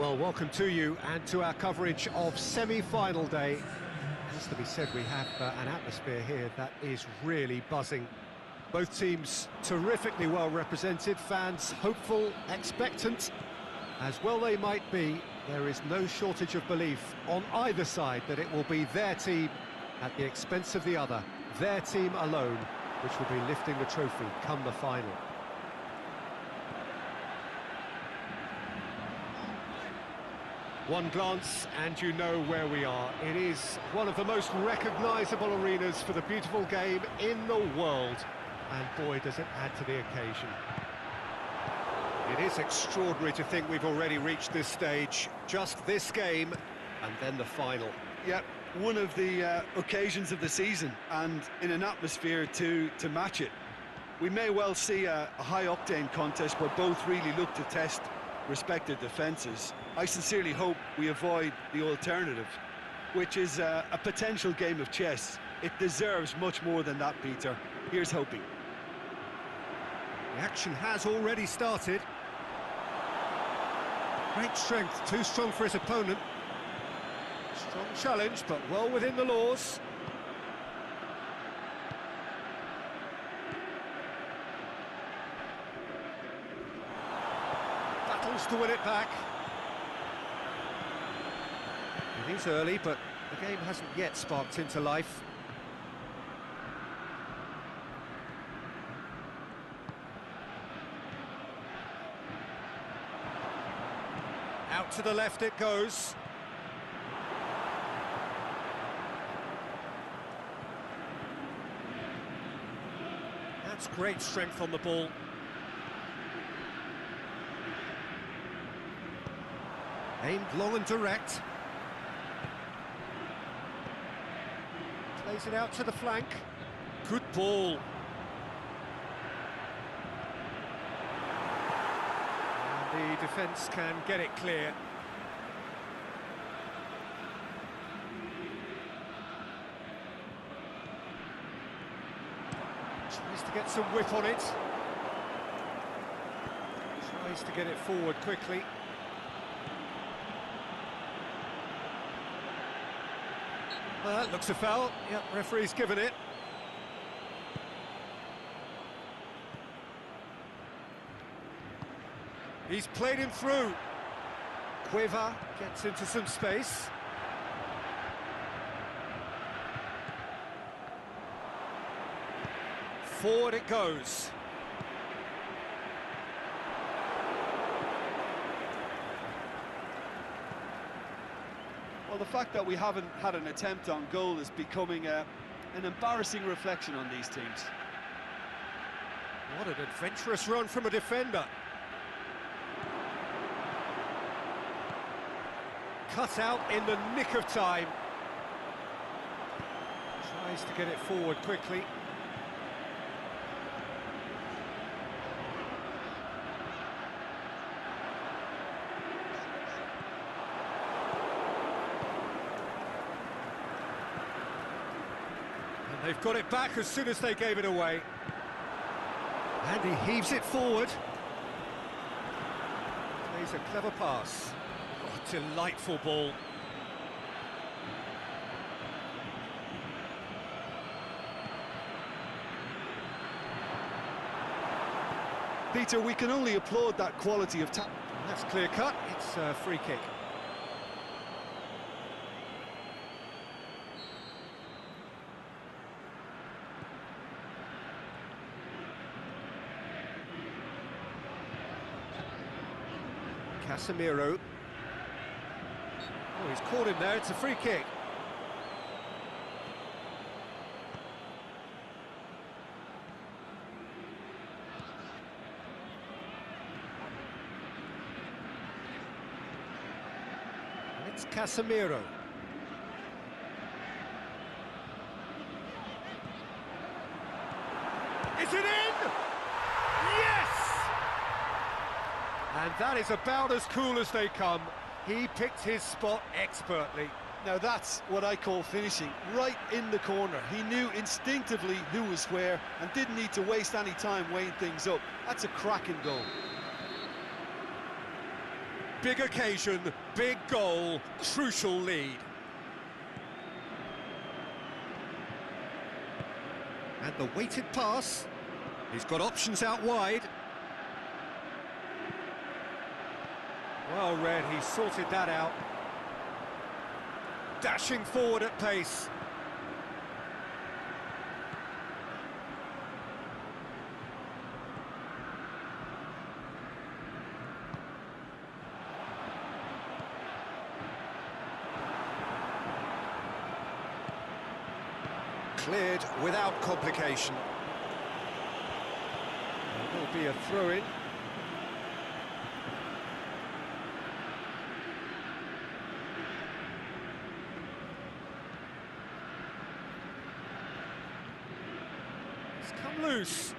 Well, welcome to you and to our coverage of semi-final day. Has to be said, we have an atmosphere here that is really buzzing. Both teams terrifically well represented, fans hopeful, expectant. As well they might be, there is no shortage of belief on either side that it will be their team at the expense of the other, their team alone, which will be lifting the trophy come the final. One glance and you know where we are. It is one of the most recognisable arenas for the beautiful game in the world. And boy, does it add to the occasion. It is extraordinary to think we've already reached this stage. Just this game, and then the final. Yeah, one of the occasions of the season, and in an atmosphere to match it. We may well see a high-octane contest where both really look to test respective defences. I sincerely hope we avoid the alternative, which is a potential game of chess. It deserves much more than that, Peter. Here's hoping. The action has already started. Great strength, too strong for his opponent. Strong challenge, but well within the laws. Battles to win it back. It is early, but the game hasn't yet sparked into life. Out to the left it goes. That's great strength on the ball. Aimed long and direct. Plays it out to the flank. Good ball. The defence can get it clear. Tries to get some whip on it. Tries to get it forward quickly. Well, that looks a foul. Yep, referee's given it. He's played him through. Quiver gets into some space. Forward it goes. Well, the fact that we haven't had an attempt on goal is becoming an embarrassing reflection on these teams. What an adventurous run from a defender. Cut out in the nick of time. Tries to get it forward quickly. And they've got it back as soon as they gave it away. And he heaves it forward. Plays a clever pass. Delightful ball. Peter, we can only applaud that quality of tap. That's clear cut. It's a free kick. Casemiro. Oh, he's caught him there, it's a free kick. And it's Casemiro. Is it in? Yes! And that is about as cool as they come. He picked his spot expertly. Now that's what I call finishing, right in the corner. He knew instinctively who was where and didn't need to waste any time weighing things up. That's a cracking goal. big occasion, big goal, crucial lead. And the weighted pass. He's got options out wide. Well read, he sorted that out. Dashing forward at pace. Cleared without complication. There will be a throw-in. It's come loose.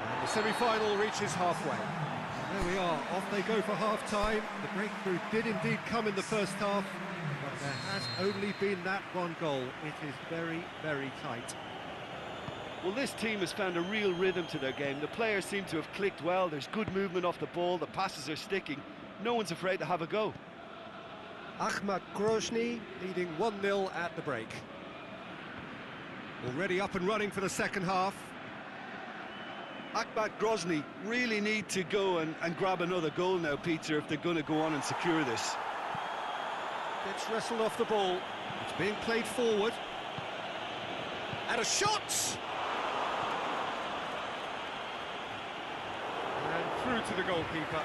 And the semi-final reaches halfway. There we are, off they go for half-time. The breakthrough did indeed come in the first half, but there has only been that one goal. It is very, very tight. Well, this team has found a real rhythm to their game. The players seem to have clicked well. There's good movement off the ball. The passes are sticking. No one's afraid to have a go. Ahmad Grozny leading 1-0 at the break. Already up and running for the second half. Ahmad Grozny really need to go and grab another goal now, Peter, if they're going to go on and secure this. Gets wrestled off the ball. It's being played forward. And a shot! And through to the goalkeeper.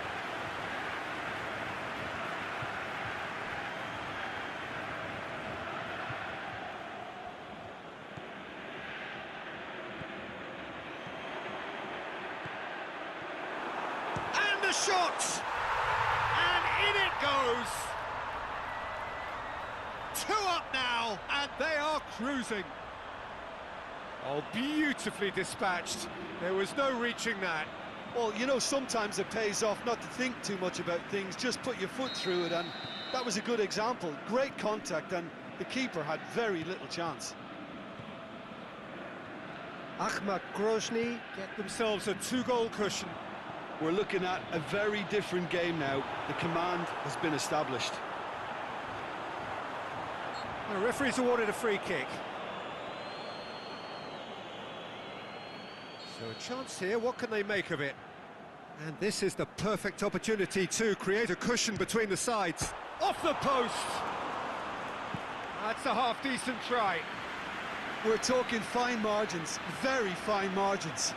And the shot! And in it goes! 2 up now, and they are cruising. Oh, beautifully dispatched. There was no reaching that. Well, you know, sometimes it pays off not to think too much about things, just put your foot through it, and that was a good example. Great contact, and the keeper had very little chance. Ahmad Grozny get themselves a 2-goal cushion. We're looking at a very different game now. The command has been established. The referee's awarded a free kick. So a chance here, what can they make of it? And this is the perfect opportunity to create a cushion between the sides. Off the post! That's a half-decent try. We're talking fine margins, very fine margins.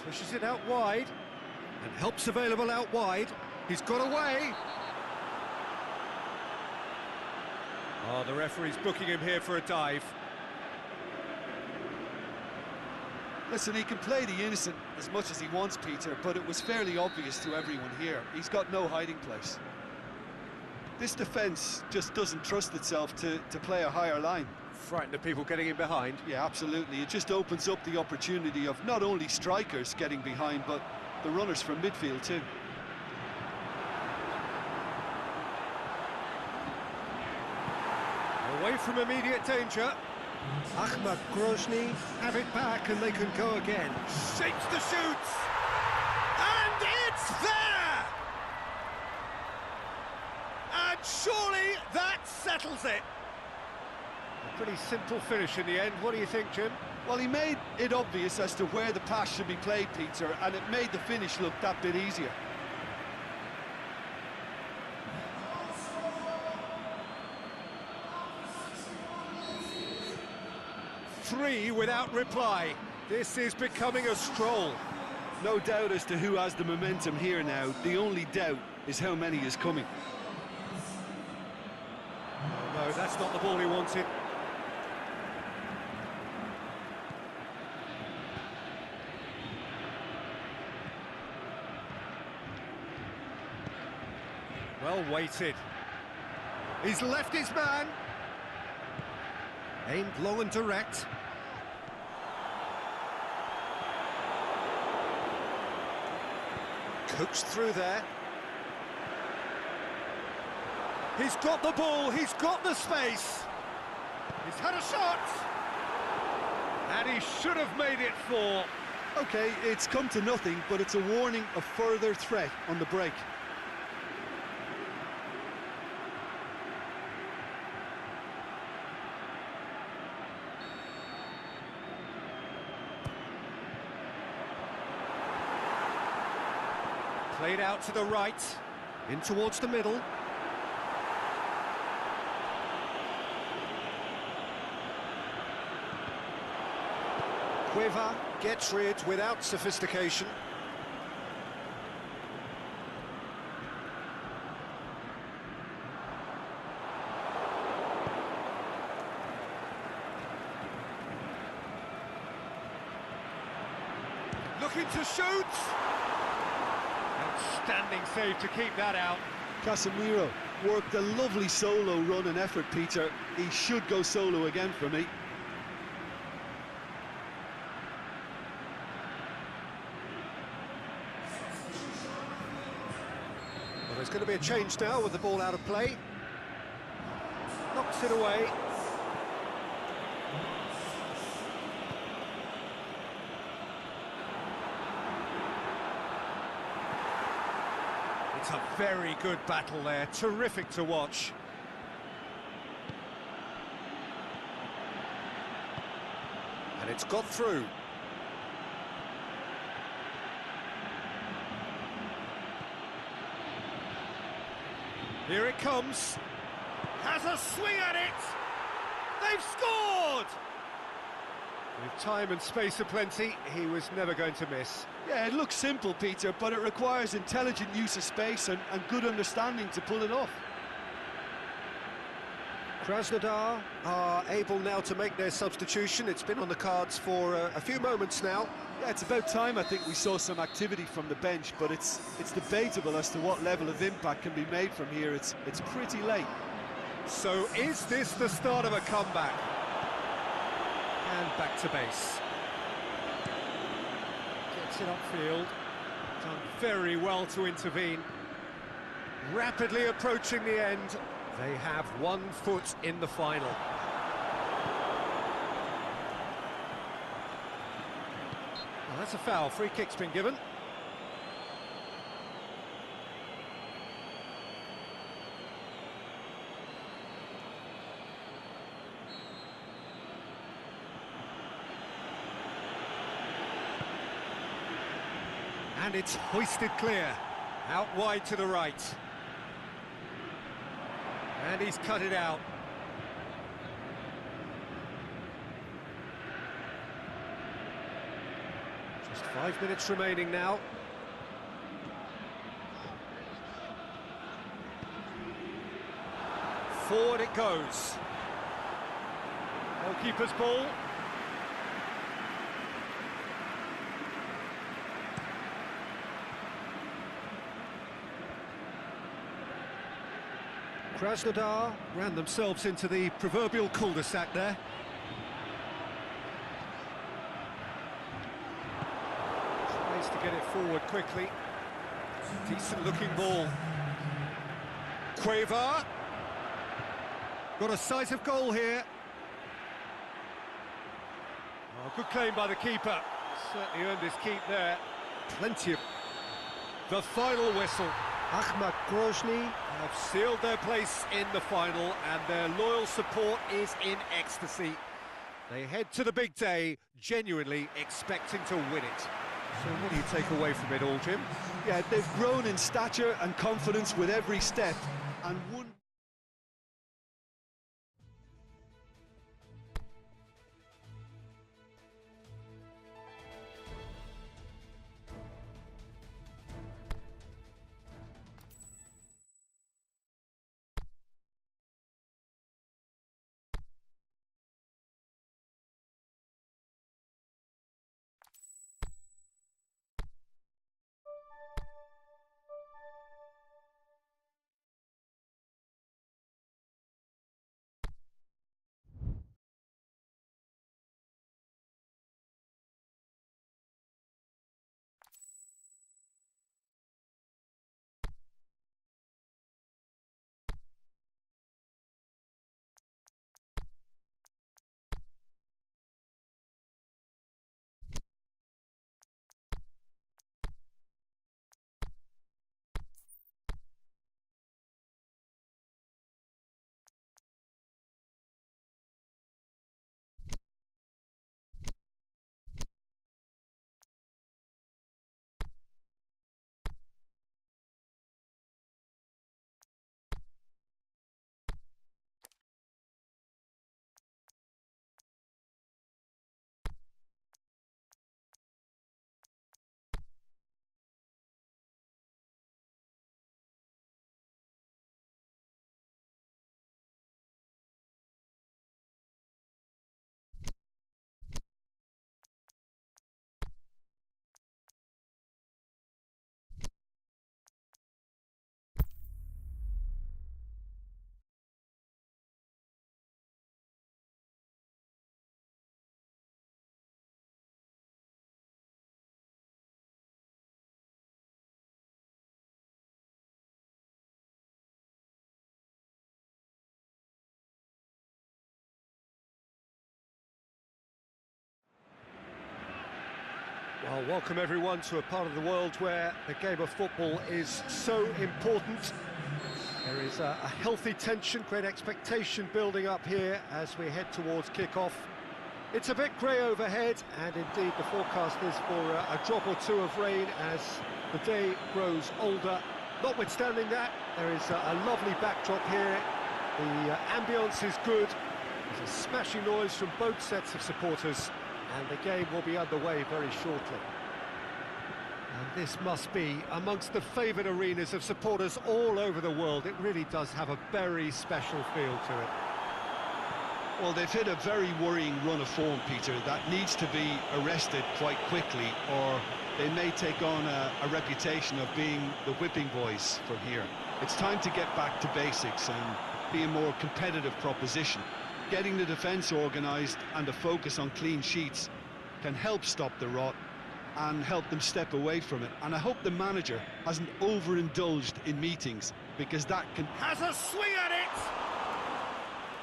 Pushes it out wide, and help's available out wide. He's got away. Oh, the referee's booking him here for a dive. Listen, he can play the innocent as much as he wants, Peter, but it was fairly obvious to everyone here. He's got no hiding place. This defence just doesn't trust itself to play a higher line. Frightened of people getting in behind. Yeah, absolutely. It just opens up the opportunity of not only strikers getting behind, but the runners from midfield too. Away from immediate danger. Ahmad Grozny have it back and they can go again. Shapes the shoots! And it's there! And surely that settles it. A pretty simple finish in the end. What do you think, Jim? Well, he made it obvious as to where the pass should be played, Peter, and it made the finish look that bit easier. Three without reply. This is becoming a stroll. No doubt as to who has the momentum here now. The only doubt is how many is coming. Oh, no, that's not the ball he wanted. Well weighted. He's left his man. Aimed long and direct. Coaxed through there. He's got the ball, he's got the space. He's had a shot. And he should have made it 4. Okay, it's come to nothing, but it's a warning of further threat on the break. Played out to the right, in towards the middle. Cueva gets rid without sophistication. Looking to shoot! Outstanding save to keep that out. Casemiro worked a lovely solo run and effort, Peter. He should go solo again for me. Well, there's going to be a change now with the ball out of play. Knocks it away. It's a very good battle there, terrific to watch. And it's got through. Here it comes. Has a swing at it. They've scored! With time and space aplenty, he was never going to miss. Yeah, it looks simple, Peter, but it requires intelligent use of space and good understanding to pull it off. Krasnodar are able now to make their substitution. It's been on the cards for a few moments now. Yeah, it's about time I think we saw some activity from the bench, but it's debatable as to what level of impact can be made from here. It's pretty late. So is this the start of a comeback? And back to base. Gets it upfield. Done very well to intervene. Rapidly approaching the end. They have 1 foot in the final. Well, that's a foul. Free kick's been given. And it's hoisted clear. Out wide to the right. And he's cut it out. Just 5 minutes remaining now. Forward it goes. Goalkeeper's ball. Krasnodar ran themselves into the proverbial cul-de-sac there. Tries to get it forward quickly. Decent looking ball. Cueva. Got a sight of goal here. Oh, good claim by the keeper. Certainly earned his keep there. Plenty of... The final whistle. Ahmad have sealed their place in the final, and their loyal support is in ecstasy. They head to the big day, genuinely expecting to win it. So what do you take away from it all, Jim? Yeah, they've grown in stature and confidence with every step, and one I'll welcome everyone to a part of the world where the game of football is so important. There is a healthy tension, great expectation building up here as we head towards kick-off. It's a bit grey overhead, and indeed the forecast is for a drop or two of rain as the day grows older. Notwithstanding that, there is a lovely backdrop here. The ambience is good. There's a smashing noise from both sets of supporters, and the game will be underway very shortly. And this must be amongst the favoured arenas of supporters all over the world. It really does have a very special feel to it. Well, they've hit a very worrying run of form, Peter, that needs to be arrested quite quickly, or they may take on a reputation of being the whipping boys from here. It's time to get back to basics and be a more competitive proposition. Getting the defence organised and a focus on clean sheets can help stop the rot and help them step away from it. And I hope the manager hasn't overindulged in meetings, because that can... Has a swing at it!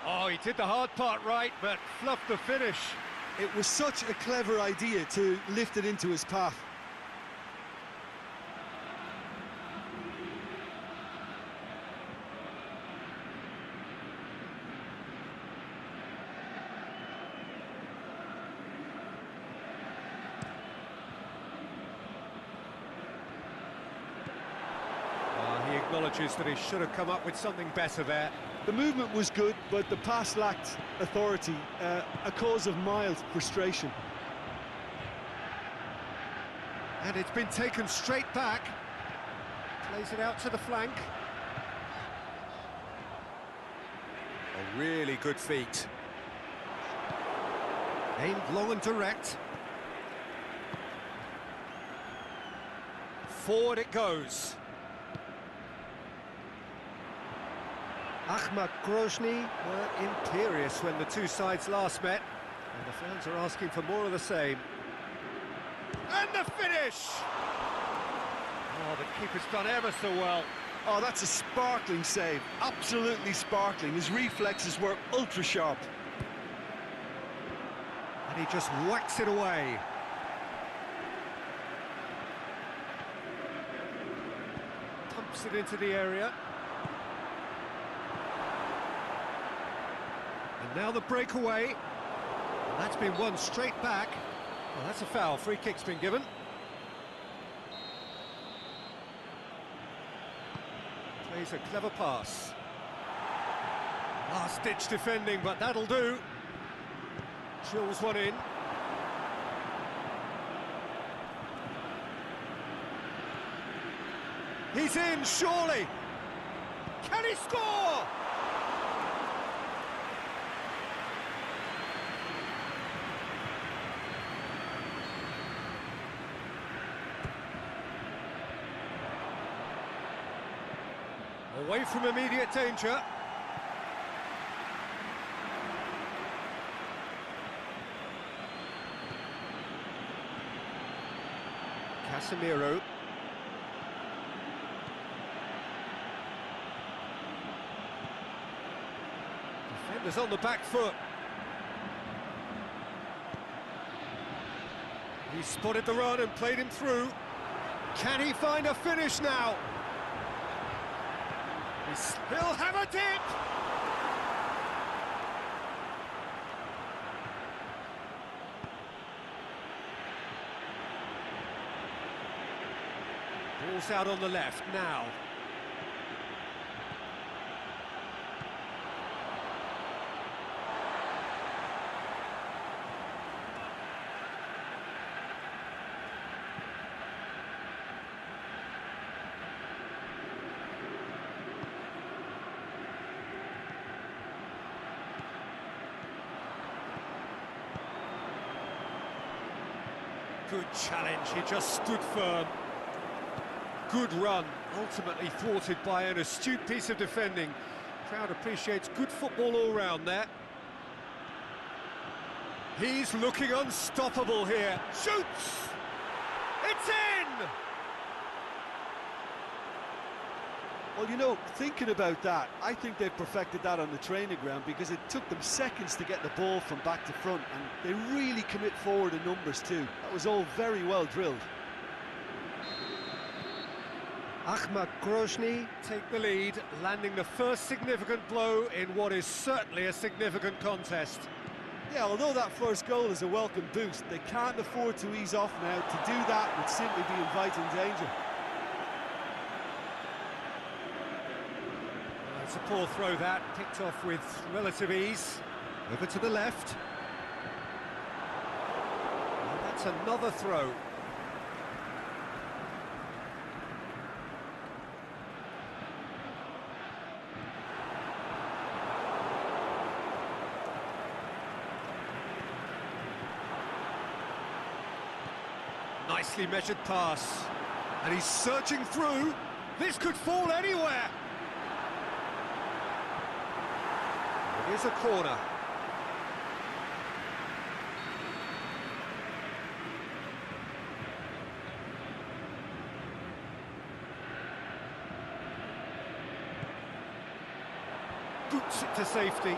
Oh, he did the hard part right, but fluffed the finish. It was such a clever idea to lift it into his path. He acknowledges that he should have come up with something better there. The movement was good, but the pass lacked authority, a cause of mild frustration. And it's been taken straight back. Plays it out to the flank. A really good feat. Aimed long and direct. Forward it goes. Ahmad Grozny were imperious when the two sides last met, and the fans are asking for more of the same. And the finish! Oh, the keeper's done ever so well. Oh, that's a sparkling save, absolutely sparkling. His reflexes were ultra-sharp. And he just whacks it away. Pumps it into the area. And now the breakaway. And that's been won straight back. Well, that's a foul. Free kick's been given. Plays a clever pass. Last-ditch defending, but that'll do. Drills one in. He's in, surely. Can he score? Away from immediate danger. Casemiro. Defenders on the back foot. He spotted the run and played him through. Can he find a finish now? He'll have a dip! Ball's out on the left now. Good challenge, he just stood firm. Good run, ultimately thwarted by an astute piece of defending. Crowd appreciates good football all round there. He's looking unstoppable here. Shoots! It's in! Well, you know, thinking about that, I think they've perfected that on the training ground because it took them seconds to get the ball from back to front, and they really commit forward in numbers too. That was all very well drilled. Ahmad Grozny take the lead, landing the first significant blow in what is certainly a significant contest. Yeah, although that first goal is a welcome boost, they can't afford to ease off now. To do that would simply be inviting danger. It's a poor throw that, picked off with relative ease. Over to the left. And that's another throw. Nicely measured pass. And he's searching through. This could fall anywhere. It is a corner. Boots it to safety.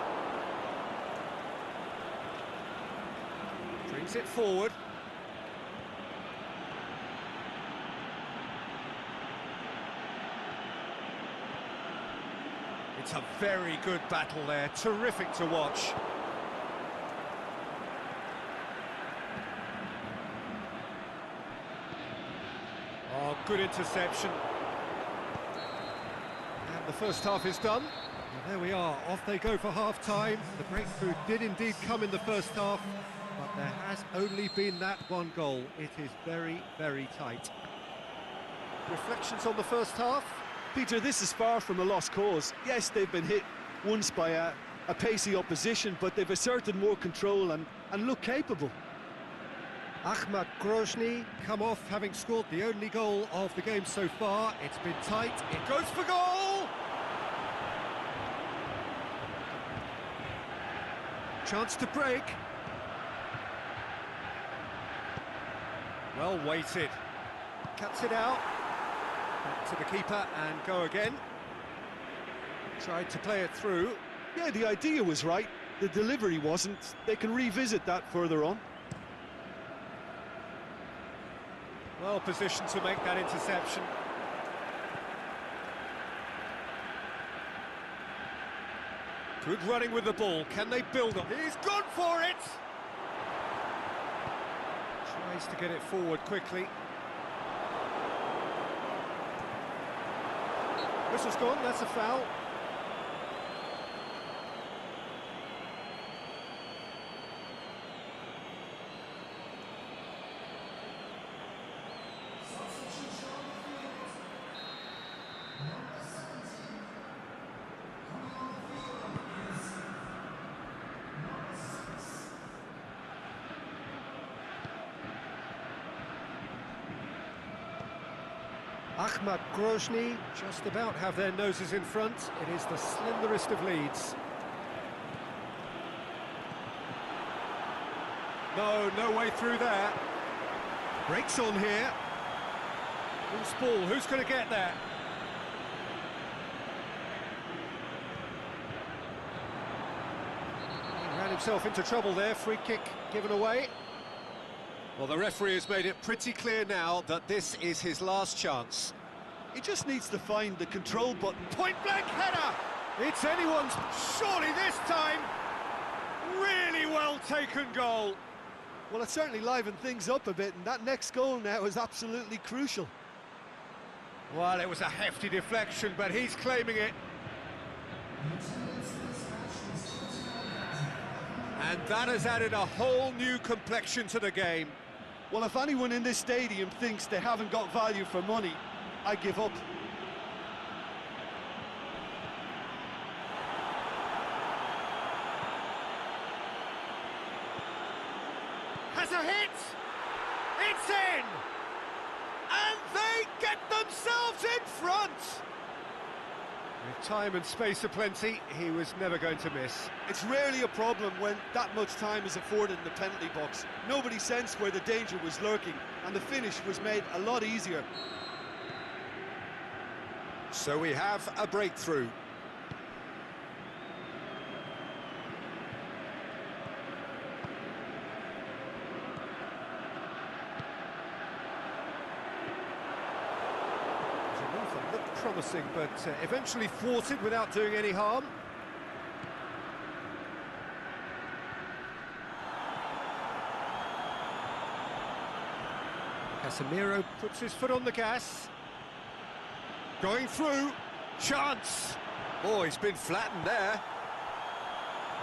Brings it forward. It's a very good battle there, terrific to watch. Oh, good interception. And the first half is done. And there we are, off they go for half-time. The breakthrough did indeed come in the first half, but there has only been that one goal. It is very, very tight. Reflections on the first half? Peter, this is far from a lost cause. Yes, they've been hit once by a pacey opposition, but they've asserted more control and look capable. Ahmad Grozny come off having scored the only goal of the game so far. It's been tight, it goes for goal! Chance to break. Well weighted. Cuts it out. Back to the keeper and go again. Tried to play it through. Yeah, the idea was right. The delivery wasn't. They can revisit that further on. Well positioned to make that interception. Good running with the ball. Can they build on? He's gone for it! Tries to get it forward quickly. Whistle's gone, that's a foul. Ahmad Grozny just about have their noses in front. It is the slenderest of leads. No way through there. Breaks on here. Loose ball, who's going to get there? He ran himself into trouble there, free kick given away. Well, the referee has made it pretty clear now that this is his last chance. He just needs to find the control button. Point-blank header! It's anyone's, surely this time! Really well-taken goal. Well, it certainly livened things up a bit, and that next goal now is absolutely crucial. Well, it was a hefty deflection, but he's claiming it. And that has added a whole new complexion to the game. Well, if anyone in this stadium thinks they haven't got value for money, I give up. Has a hit! It's in! And they get themselves in front! With time and space aplenty, he was never going to miss. It's rarely a problem when that much time is afforded in the penalty box. Nobody sensed where the danger was lurking, and the finish was made a lot easier. So we have a breakthrough. The move that looked promising, but eventually thwarted without doing any harm. Casemiro puts his foot on the gas. Going through. Chance! Oh, he's been flattened there.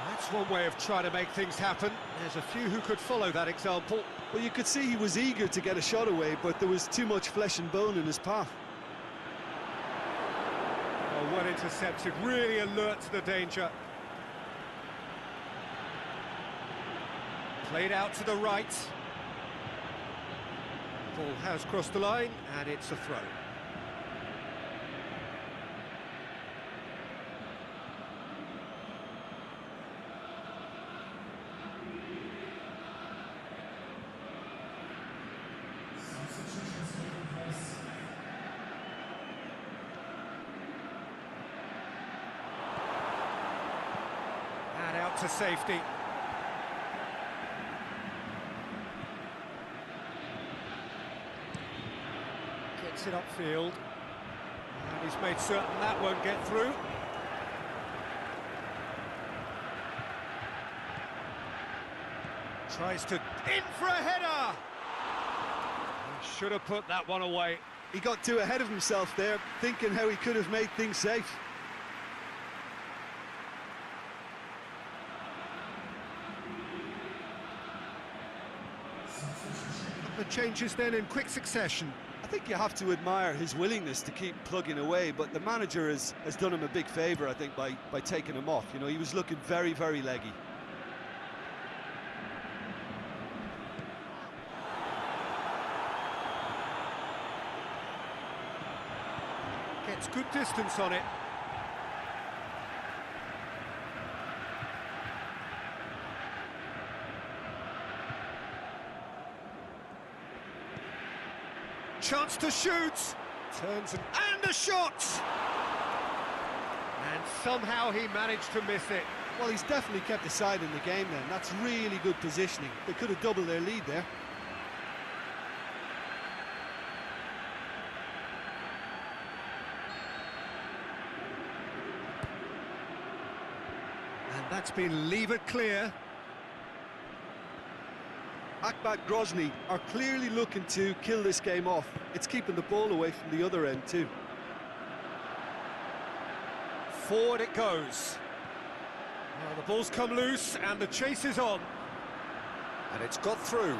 That's one way of trying to make things happen. There's a few who could follow that example. Well, you could see he was eager to get a shot away, but there was too much flesh and bone in his path. Oh, well intercepted, really alert to the danger. Played out to the right. Ball has crossed the line, and it's a throw. And out to safety. Gets it upfield, and he's made certain that won't get through. Tries to in for a header. He should have put that one away. He got too ahead of himself there, thinking how he could have made things safe. The changes then in quick succession. I think you have to admire his willingness to keep plugging away, but the manager has done him a big favour, I think, by taking him off. You know, he was looking very, very leggy. Gets good distance on it. Chance to shoot. Turns and a shot. And somehow he managed to miss it. Well, he's definitely kept the side in the game then. That's really good positioning. They could have doubled their lead there. And that's been levered clear. Ahmad Grozny are clearly looking to kill this game off. It's keeping the ball away from the other end too. Forward it goes. Well, the ball's come loose and the chase is on. And it's got through.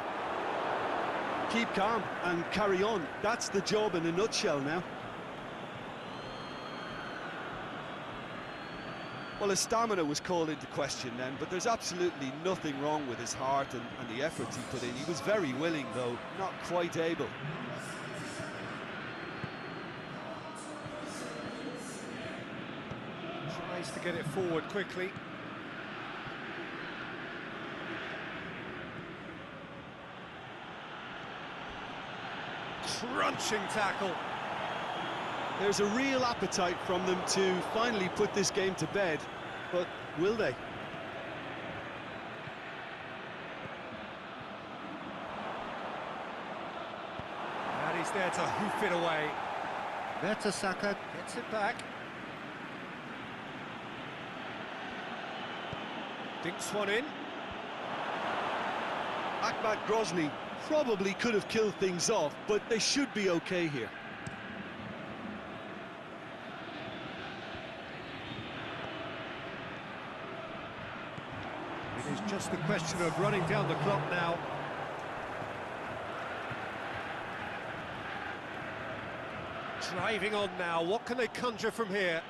Keep calm and carry on. That's the job in a nutshell now. Well, his stamina was called into question then, but there's absolutely nothing wrong with his heart and the efforts he put in. He was very willing, though, not quite able. Tries to get it forward quickly. Crunching tackle. There's a real appetite from them to finally put this game to bed, but will they? And he's there to hoof it away. Mertesacker gets it back. Dinks one in. Ahmad Grozny probably could have killed things off, but they should be okay here. It is just a question of running down the clock now. Driving on now, what can they conjure from here?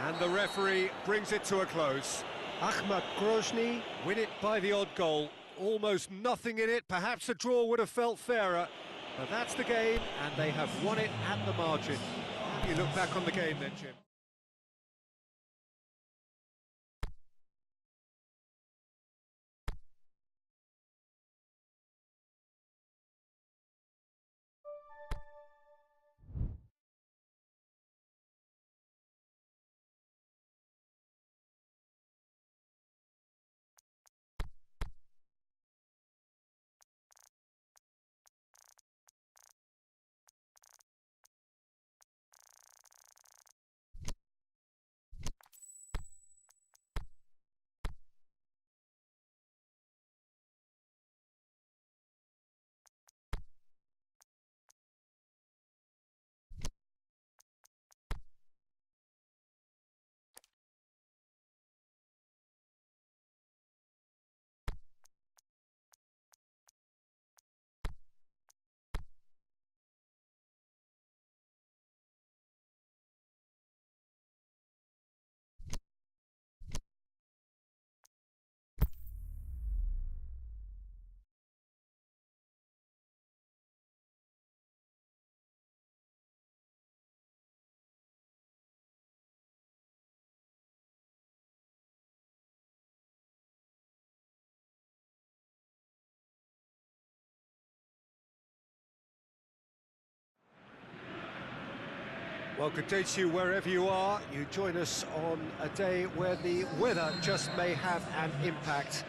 And the referee brings it to a close. Ahmad Grozny win it by the odd goal. Almost nothing in it, perhaps a draw would have felt fairer. But that's the game, and they have won it at the margin. You look back on the game then, Jim. Well, good day to you wherever you are. You join us on a day where the weather just may have an impact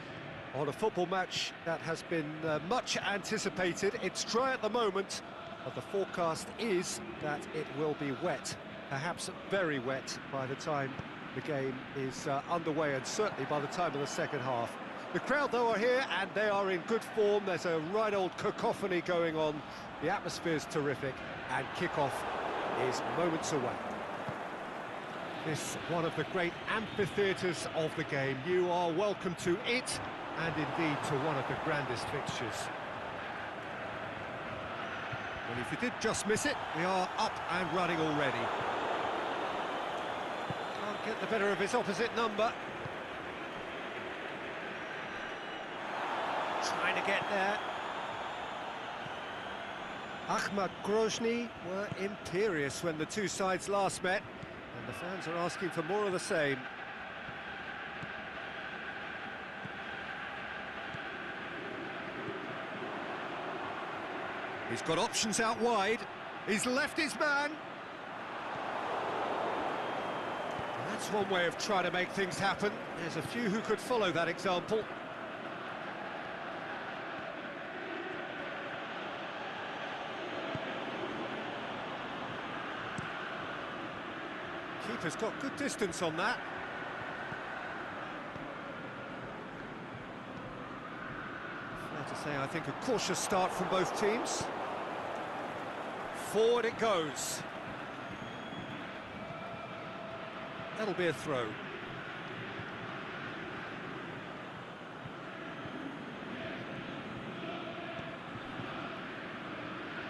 on a football match that has been much anticipated. It's dry at the moment, but the forecast is that it will be wet, perhaps very wet by the time the game is underway, and certainly by the time of the second half. The crowd, though, are here, and they are in good form. There's a right old cacophony going on. The atmosphere's terrific, and kickoff is moments away. This one of the great amphitheatres of the game. You are welcome to it, and indeed to one of the grandest fixtures. Well, if you did just miss it, we are up and running already. Can't get the better of his opposite number. Trying to get there. Ahmad Grozny were imperious when the two sides last met, and the fans are asking for more of the same. He's got options out wide. He's left his man. And that's one way of trying to make things happen. There's a few who could follow that example. Keeper's got good distance on that. Fair to say, I think a cautious start from both teams. Forward it goes. That'll be a throw.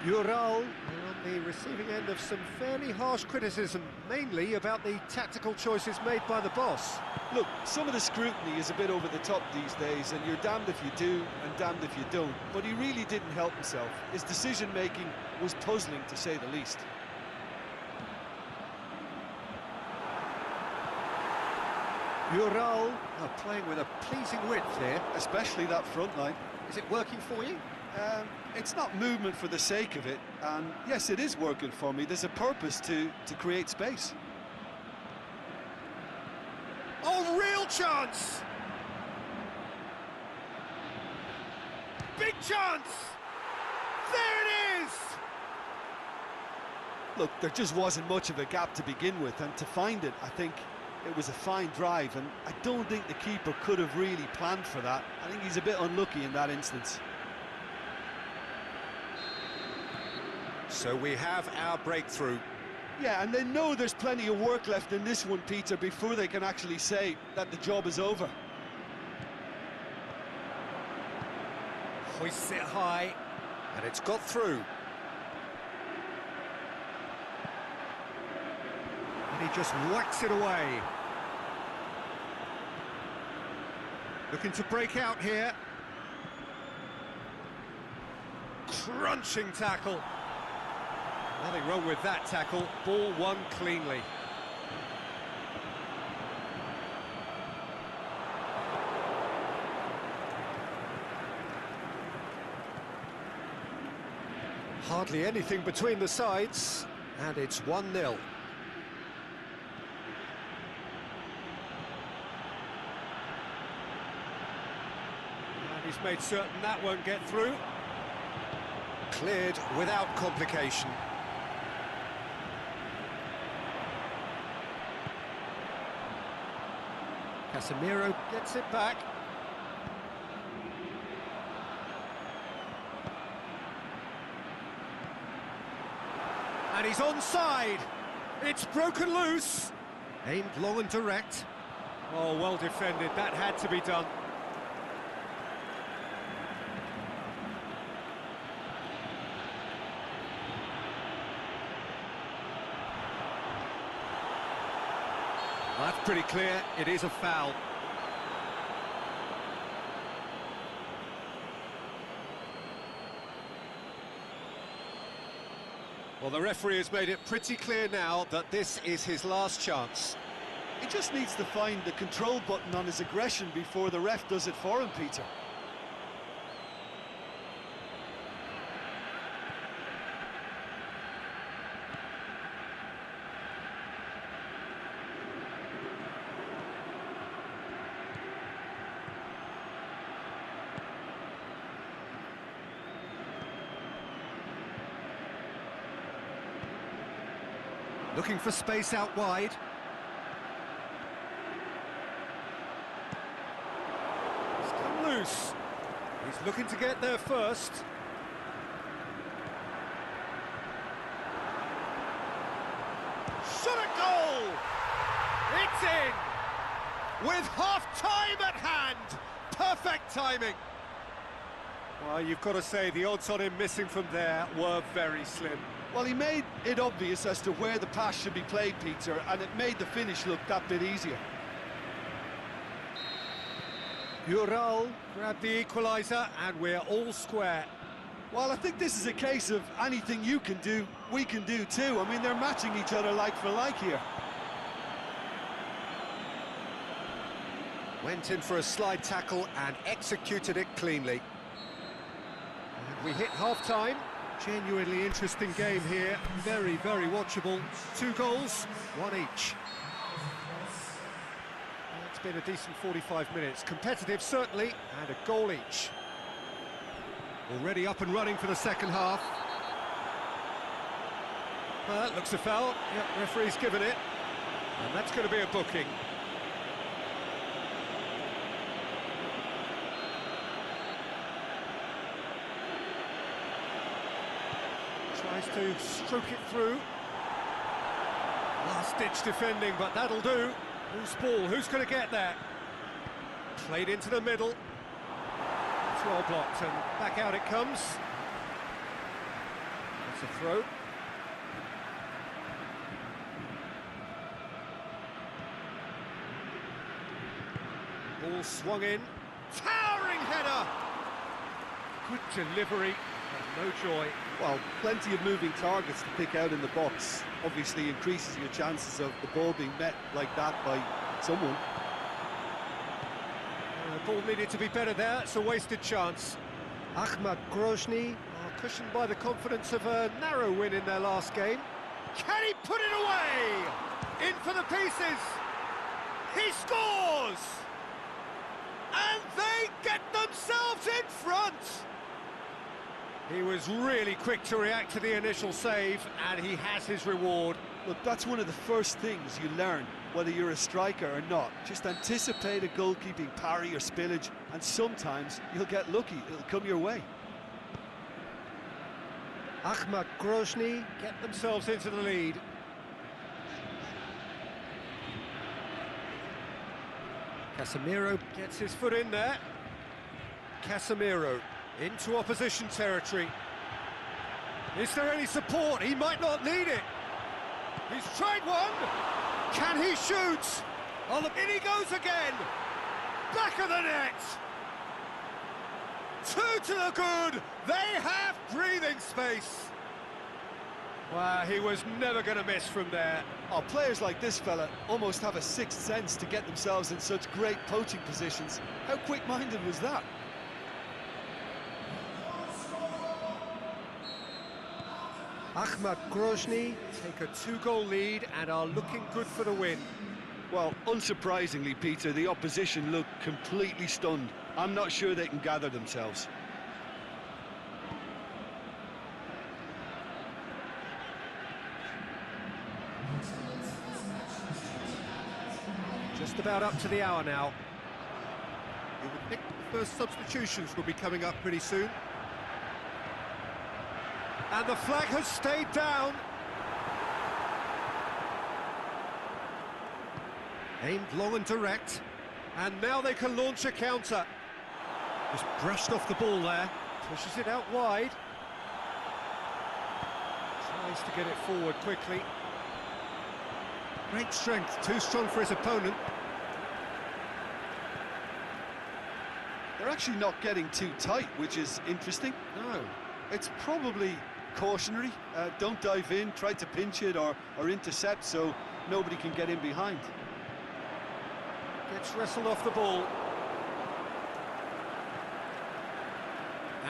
Ural on the receiving end of some fairly harsh criticism, mainly about the tactical choices made by the boss. Look, some of the scrutiny is a bit over the top these days, and you're damned if you do and damned if you don't. But he really didn't help himself. His decision-making was puzzling, to say the least. Ural playing with a pleasing width here. Especially that front line. Is it working for you? It's not movement for the sake of it, and yes, it is working for me. There's a purpose to create space. Oh, real chance! Big chance! There it is! Look, there just wasn't much of a gap to begin with, and to find it, I think it was a fine drive, and I don't think the keeper could have really planned for that. I think he's a bit unlucky in that instance. So we have our breakthrough. Yeah, and they know there's plenty of work left in this one, Peter, before they can actually say that the job is over. Hoists it high, and it's got through. And he just whacks it away. Looking to break out here. Crunching tackle. Nothing wrong with that tackle. Ball won cleanly. Hardly anything between the sides, and it's 1-0. And he's made certain that won't get through. Cleared without complication. Casemiro gets it back. And he's onside. It's broken loose. Aimed long and direct. Oh, well defended. That had to be done. That's pretty clear. It is a foul. Well, the referee has made it pretty clear now that this is his last chance. He just needs to find the control button on his aggression before the ref does it for him, Peter. Looking for space out wide. He's come loose. He's looking to get there first. Shot a goal! It's in! With half-time at hand! Perfect timing! Well, you've got to say the odds on him missing from there were very slim. Well, he made it obvious as to where the pass should be played, Peter, and it made the finish look that bit easier. Ural grabbed the equaliser, and we're all square. Well, I think this is a case of anything you can do, we can do too. I mean, they're matching each other like for like here. Went in for a slide tackle and executed it cleanly. And we hit half-time. Genuinely interesting game here. Very, very watchable. 2 goals, 1 each. It's been a decent 45 minutes. Competitive, certainly, and a goal each. Already up and running for the second half. Well, that looks a foul. Yep, referee's given it. And that's going to be a booking. Tries to stroke it through. Last-ditch defending, but that'll do. Who's ball? Who's going to get there? Played into the middle. It's well blocked, and back out it comes. That's a throw. Ball swung in. Towering header! Good delivery. No joy. Well, plenty of moving targets to pick out in the box. Obviously increases your chances of the ball being met like that by someone. The ball needed to be better there. It's a wasted chance. Ahmad Grozny are cushioned by the confidence of a narrow win in their last game. Can he put it away? In for the pieces. He scores! And they get themselves in front! He was really quick to react to the initial save, and he has his reward. Look, that's one of the first things you learn, whether you're a striker or not. Just anticipate a goalkeeping parry or spillage, and sometimes you'll get lucky. It'll come your way. Ahmad Grozny get themselves into the lead. Casemiro gets his foot in there. Casemiro into opposition territory. Is there any support? He might not need it. He's tried one. Can he shoot? Oh, in he goes again. Back of the net. 2 to the good. They have breathing space. Wow, he was never going to miss from there. Oh, players like this fella almost have a sixth sense to get themselves in such great poaching positions. How quick-minded was that? Ahmad Grozny take a 2-goal lead and are looking good for the win. Well, unsurprisingly, Peter, the opposition look completely stunned. I'm not sure they can gather themselves. Just about up to the hour now. You would think the first substitutions will be coming up pretty soon. And the flag has stayed down. Aimed long and direct. And now they can launch a counter. Just brushed off the ball there. Pushes it out wide. Tries to get it forward quickly. Great strength, too strong for his opponent. They're actually not getting too tight, which is interesting. No. It's probably cautionary. Don't dive in, try to pinch it or intercept so nobody can get in behind. Gets wrestled off the ball.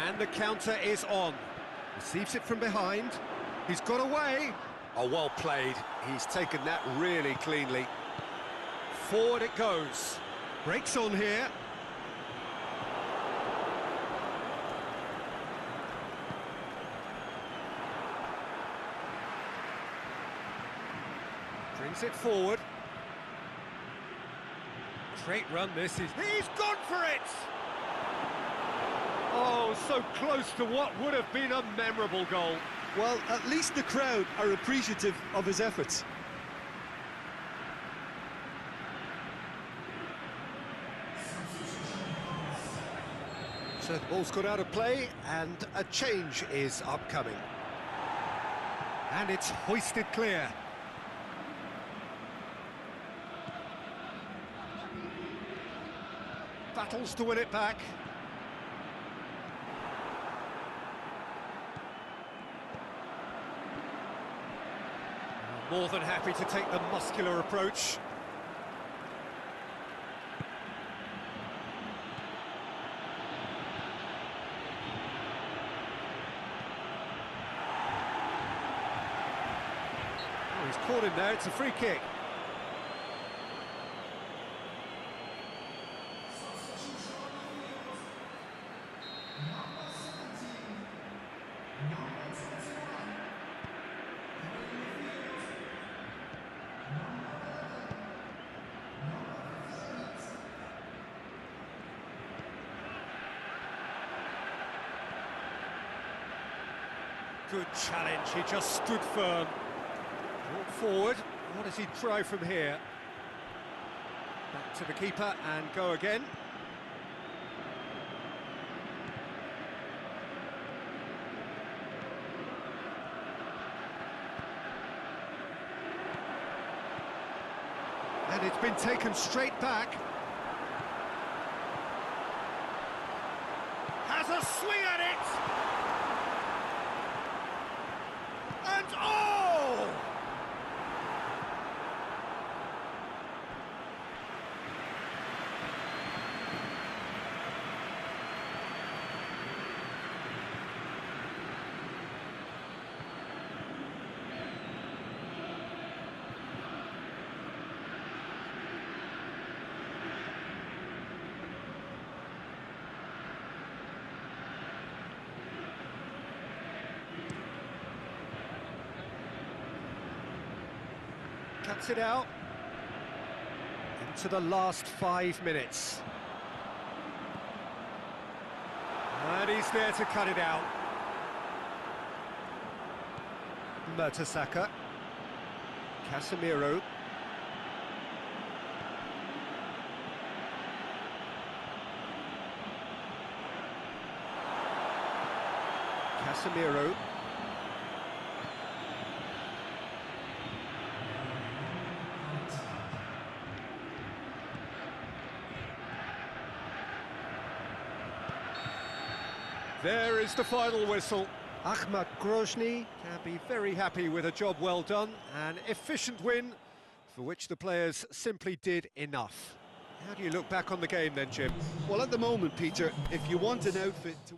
And the counter is on. Receives it from behind. He's got away. Oh, well played. He's taken that really cleanly. Forward it goes. Breaks on here. Brings it forward. Great run this is. He's gone for it! Oh, so close to what would have been a memorable goal. Well, at least the crowd are appreciative of his efforts. So the ball's got out of play, and a change is upcoming. And it's hoisted clear. Battles to win it back. More than happy to take the muscular approach. Oh, he's caught him there, it's a free kick. Good challenge, he just stood firm. Brought forward, what does he try from here? Back to the keeper and go again. And it's been taken straight back. Has a swing at it! And oh! Cuts it out into the last 5 minutes. And he's there to cut it out. Mertesacker. Casemiro. Casemiro. There is the final whistle. Ahmad Grozny can be very happy with a job well done, an efficient win for which the players simply did enough. How do you look back on the game then, Jim? Well, at the moment, Peter, if you want an outfit to...